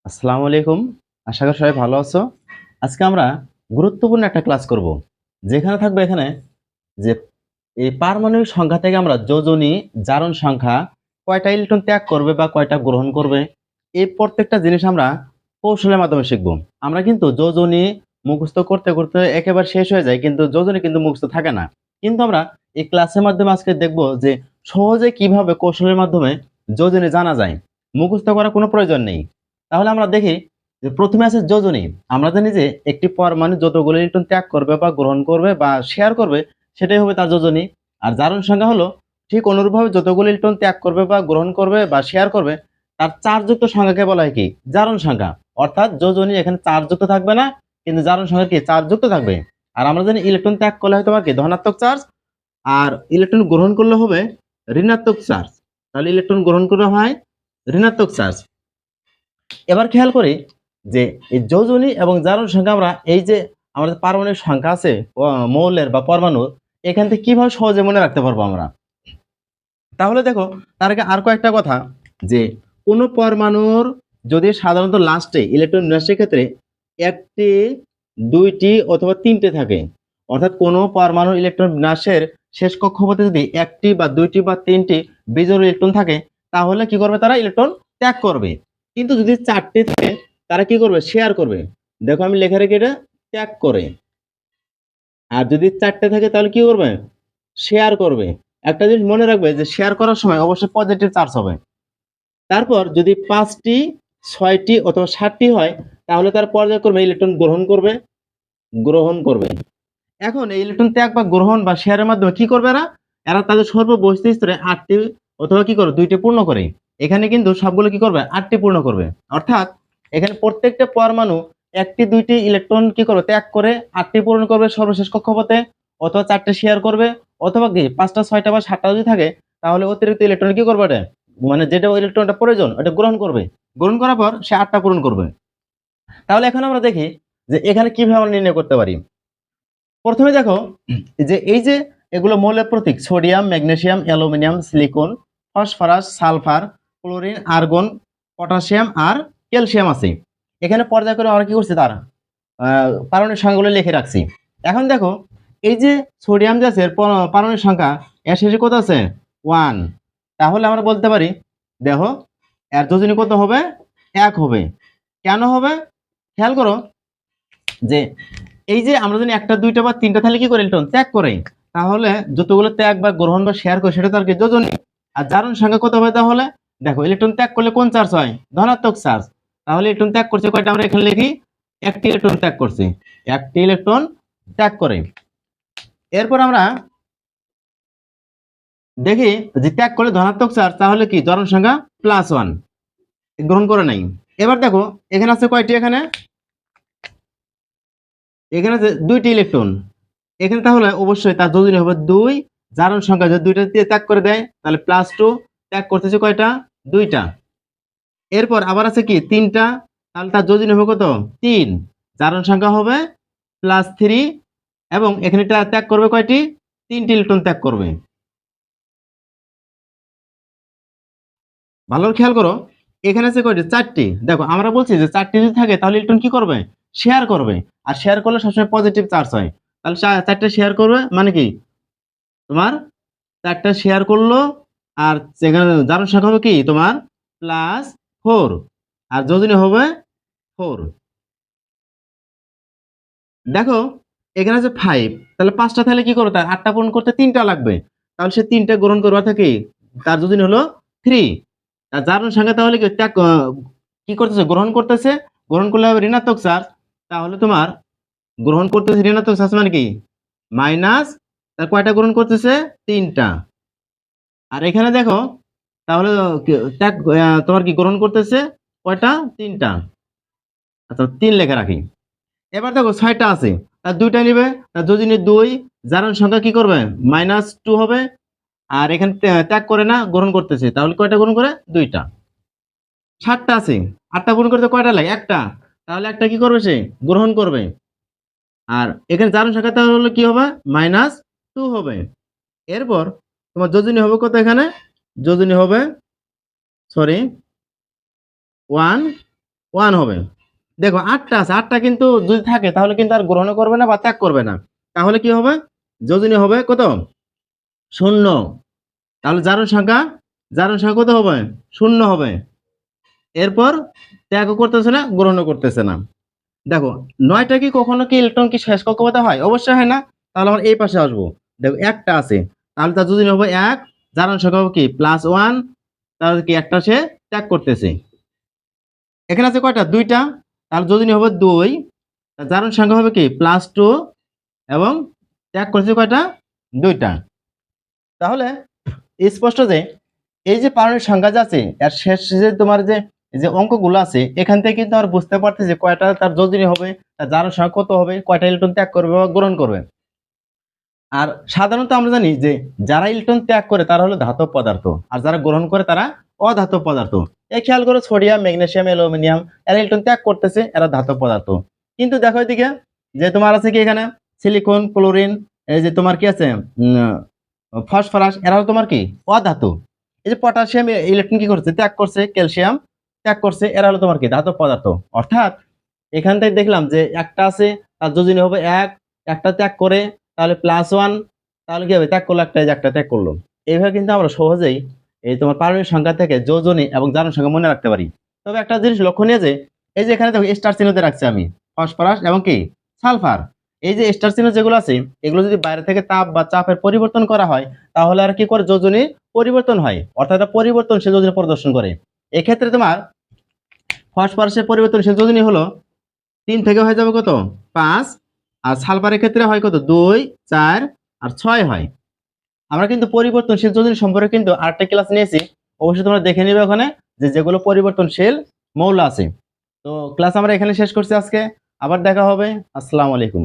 আসসালামু আলাইকুম। আশা করি সবাই ভালো আছো। আজকে আমরা গুরুত্বপূর্ণ একটা ক্লাস করব। যেখানে থাকবে এখানে যে এই পারমাণবিক সংখ্যা থেকে আমরা যোজনী, জারণ সংখ্যা কয়টা ইলেকট্রন ত্যাগ করবে বা কয়টা গ্রহণ করবে, এই প্রত্যেকটা জিনিস আমরা কৌশলের মাধ্যমে শিখব। আমরা কিন্তু যোজনী মুখস্থ করতে, করতে একেবারে শেষ হয়ে যায় কিন্তু যোজনী কিন্তু মুখস্থ থাকে না। কিন্তু আমরা এই ক্লাসের মাধ্যমে আজকে দেখব যে সহজে কিভাবে কৌশলের মাধ্যমে যোজনী জানা যায়। মুখস্থ করার কোনো প্রয়োজন নেই। তাহলে আমরা দেখি যে প্রথমে আছে যোজনী। আমরা জানি যে একটি পরমাণু যতগুলো ইলেকট্রন ত্যাগ করবে বা গ্রহণ করবে বা শেয়ার করবে সেটাই হবে তার যোজনী। আর জারণ সংখ্যা হলো ঠিক অনুরূপভাবে যতগুলো ইলেকট্রন ত্যাগ করবে বা গ্রহণ করবে বা শেয়ার করবে তার চার্জযুক্ত সংখ্যাকে বলা হয় কি জারণ সংখ্যা। অর্থাৎ যোজনী এখানে চার্জযুক্ত থাকবে না, কিন্তু জারণ সংখ্যা কি চার্জযুক্ত থাকবে। আর আমরা জানি ইলেকট্রন ত্যাগ করলে হয়তো কি ধনাত্মক চার্জ, আর ইলেকট্রন গ্রহণ করলে হবে ঋণাত্মক চার্জ। তাহলে ইলেকট্রন গ্রহণ করা হয় ঋণাত্মক চার্জ। এবার খেয়াল করি যে এই যোজনী এবং জারণ সংখ্যা আমরা এই যে আমাদের পারমাণবিক সংখ্যা আছে মৌলের বা পরমাণুর, এখান থেকে কিভাবে সহজে মনে রাখতে পারবো আমরা। তাহলে দেখো, তার আগে আর কয়েকটা কথা যে কোনো পরমাণুর যদি সাধারণত লাস্টে ইলেকট্রন বিন্যাসের ক্ষেত্রে একটি, দুইটি অথবা তিনটে থাকে, অর্থাৎ কোনো পরমাণুর ইলেকট্রন বিন্যাসের শেষ কক্ষপথে যদি একটি বা দুইটি বা তিনটি বিজোড় ইলেকট্রন থাকে, তাহলে কি করবে তারা ইলেকট্রন ত্যাগ করবে। কিন্তু যদি চারটি থাকে তারা কি করবে শেয়ার করবে। দেখো আমি লেখা রেখে এটা ত্যাগ করে। আর যদি চারটে থাকে তাহলে কি করবে শেয়ার করবে। একটা জিনিস মনে রাখবে যে শেয়ার করার সময় অবশ্যই পজিটিভ চার্জ হবে। তারপর যদি 5টি, 6টি অথবা 7টি হয় তাহলে তার পর্যায়ক্রমে ইলেকট্রন গ্রহণ করবে। এখন এই ইলেকট্রন ত্যাগ বা গ্রহণ বা শেয়ারের মাধ্যমে কি করবে এরা, এরা তাদের সর্ববহিস্থ স্তরে 8টি অথবা কি করবে 2টি পূর্ণ করে। এখানে কিন্তু সবগুলো কি করবে 8টি পূর্ণ করবে। অর্থাৎ এখানে প্রত্যেকটা পরমাণু একটি, দুইটি ইলেকট্রন কি করবে ত্যাগ করে 8টি পূরণ করবে সর্বশেষ কক্ষপথে, অথবা 4টে শেয়ার করবে, অথবা কি 5টা, 6টা বা 7টা যদি থাকে তাহলে অতিরিক্ত ইলেকট্রন কি করবে এটা, মানে যেটা ইলেকট্রনটা প্রয়োজন ওটা গ্রহণ করবে। গ্রহণ করার পর সে 8টা পূরণ করবে। তাহলে এখন আমরা দেখি যে এখানে কিভাবে আমরা নির্ণয় করতে পারি। প্রথমে দেখো যে এই যে এগুলো মৌলের প্রতীক sodium, magnesium, aluminium, silicon, phosphorus, sulphur, chlorine, argon, potassium আর ক্যালসিয়াম আছে। এখানে পর্যায়ক্রমে আমরা কি করছি তার পারমাণবিক সংখ্যাগুলো লিখে রাখছি। এখন দেখো এই যে সোডিয়াম যে আছে এর পারমাণবিক সংখ্যা এর শেষে কত আছে 1। তাহলে আমরা বলতে পারি দেখো এর যোজনী কত হবে 1 হবে। কেন হবে খেয়াল করো যে এই যে আমরা যদি একটা, দুইটা বা তিনটা তাহলে কি করে ইলেকট্রন ত্যাগ করে, তাহলে যতগুলো ত্যাগ বা গ্রহণ বা শেয়ার করে সেটা তার কি যোজনী। আর জারণ সংখ্যা কত হবে তাহলে দেখো ইলেকট্রন ত্যাগ করলে কোন চার্জ হয় ধনাত্মক চার্জ। তাহলে ইলেকট্রন ত্যাগ করছে কয়টা আমরা এখানে লিখি একটি ইলেকট্রন ত্যাগ করছে, একটি ইলেকট্রন ত্যাগ করে। এরপর আমরা দেখি যে ত্যাগ করলে ধনাত্মক চার্জ তাহলে কি জারণ সংখ্যা +1, গ্রহণ করে নাই। এবার দেখো এখানে আছে কয়টি, এখানে এখানে আছে 2টি ইলেকট্রন। এখানে তাহলে অবশ্যই তার যোজনী হবে 2। জারণ সংখ্যা যদি 2টা দিয়ে ত্যাগ করে দেয় তাহলে +2, ত্যাগ করতেছে কয়টা 2টা। এরপর আবার আছে কি 3টা, তাহলে তার যোজনী হবে কত 3। জারণ সংখ্যা হবে +3 এবং এখানে ত্যাগ করবে কয়টি 3টি ইলেকট্রন ত্যাগ করবে। ভালো খেয়াল করো এখানে আছে কয়টি 4টি। দেখো আমরা বলছি যে 4টি যদি থাকে তাহলে ইলেকট্রন কি করবে শেয়ার করবে। আর শেয়ার করলে সবসময় পজিটিভ চার্জ হয়। তাহলে 4টে শেয়ার করবে মানে কি তোমার 4টা শেয়ার করলো। আর সেখানে জারণ সংখ্যা হবে কি তোমার +4 আর যোজনী হবে 4। দেখো এখানে আছে 5, তাহলে 5টা তাহলে কি করবে তার 8টা পূরণ করতে 3টা লাগবে। তাহলে সে 3টা গ্রহণ করবে অর্থাৎ কি তার যোজনী হলো 3। আর জারণ সংখ্যা তাহলে কি ত্যাগ কি করতেছে গ্রহণ করতেছে, গ্রহণ করলে হবে ঋণাত্মক চার্জ। তাহলে তোমার গ্রহণ করতেছে ঋণাত্মক চার্জ মানে কি মাইনাস, তার কয়টা গ্রহণ করতেছে 3টা। আর এখানে দেখো তাহলে ত্যাগ তোমার কি গ্রহণ করতেছে কয়টা 3টা। আচ্ছা 3 লেখা রাখি। এবার দেখো 6টা আছে তার 2টা নিবে, তার যোজনী 2। জারণ সংখ্যা কি করবে -2 হবে। আর এখানে ত্যাগ করে না গ্রহণ করতেছে তাহলে কয়টা গ্রহণ করে 2টা। 7টা আছে 8টা গ্রহণ করতে কয়টা লাগে একটা, তাহলে একটা কি করবে সে গ্রহণ করবে। আর এখানে জারণ সংখ্যা তাহলে কি হবে -2 হবে। এরপর তোমার যোজনী হবে কত, এখানে যোজনী হবে সরি 1 1 হবে। দেখো 8টা আছে, 8টা কিন্তু যদি থাকে তাহলে কিন্তু আর গ্রহণ করবে না বা ত্যাগ করবে না। তাহলে কি হবে? যোজনী হবে কত? 0। তাহলে জারণ সংখ্যা কত হবে? 0 হবে। এরপর ত্যাগও করতেছে না, গ্রহণও করতেছে না। দেখো 9টা কি কখনো কি ইলেকট্রন কি শেষ কক্ষপথে হয়? অবশ্যই হয় না। তাহলে আমরা এই পাশে আসবো। দেখো 1টা আছে। তাহলে তার যোজনী হবে 1, জারণ সংখ্যা হবে কি +1, তাহলে কি একটা সে ত্যাগ করতেছে। এখানে আছে কয়টা? 2টা। তাহলে যোজনী হবে 2, তার জারণ সংখ্যা হবে কি +2 এবং ত্যাগ করছে কয়টা? 2টা। তাহলে স্পষ্ট যে এই যে পারমাণবিক সংখ্যা যে আছে এর শেষ যে তোমার যে যে অঙ্কগুলো আছে এখান থেকে কিন্তু আমরা বুঝতে পারতেছি যে কয়টা তার যোজনী হবে, তার জারণ সংখ্যা কত হবে, কয়টা ইলেকট্রন ত্যাগ করবে বা গ্রহণ করবে। আর সাধারণত আমরা জানি যে যারা ইলেকট্রন ত্যাগ করে তারা হলো ধাতব পদার্থ, আর যারা গ্রহণ করে তারা অধাতব পদার্থ। এই খেয়াল করো সোডিয়াম, ম্যাগনেসিয়াম, অ্যালুমিনিয়াম এরা ইলেকট্রন ত্যাগ করতেছে, এরা ধাতব পদার্থ। কিন্তু দেখো এদিকে যে তোমার আছে কি এখানে সিলিকন, ক্লোরিন, এই যে তোমার কি আছে ফসফরাস, এরাও তোমার কি অধাতু। এই যে পটাশিয়াম ইলেকট্রন কি করছে? ত্যাগ করছে। ক্যালসিয়াম ত্যাগ করছে, এরা হলো তোমার কি ধাতব পদার্থ। অর্থাৎ এখান থেকে দেখলাম যে একটা আছে তার যোজনী হবে 1, একটা ত্যাগ করে তাহলে +1, তাহলে কি হবে? ত্যাগ করলো একটা, এই যে একটা ত্যাগ করলো। এইভাবে কিন্তু আমরা সহজেই এই তোমার পারমাণবিক সংখ্যা থেকে যোজনী এবং জারণ সংখ্যা মনে রাখতে পারি। তবে একটা জিনিস লক্ষণীয় যে এই যে এখানে দেখো স্টার চিহ্ন দিয়ে রাখছি আমি ফসফরাস এবং কি সালফার। এই যে স্টার চিহ্ন যেগুলো আছে এগুলো যদি বাইরে থেকে তাপ বা চাপের পরিবর্তন করা হয় তাহলে আর কি করে যোজনী পরিবর্তন হয়, অর্থাৎ এটা পরিবর্তনশীল যোজনী প্রদর্শন করে। এক্ষেত্রে তোমার ফসফরাসের পরিবর্তনশীল যোজনী হলো 3 থেকে হয়ে যাবে কত? 5। আর সালফারের ক্ষেত্রে হয় কত? 2, 4 আর 6 হয়। আমরা কিন্তু পরিবর্তনশীল যোজনী সম্পর্কে কিন্তু আরেকটা ক্লাস নিয়েছি। অবশ্যই তোমরা দেখে নিবে ওখানে যে যেগুলো পরিবর্তনশীল মৌল আছে। তো ক্লাস আমরা এখানে শেষ করছি আজকে। আবার দেখা হবে। আসসালামু আলাইকুম।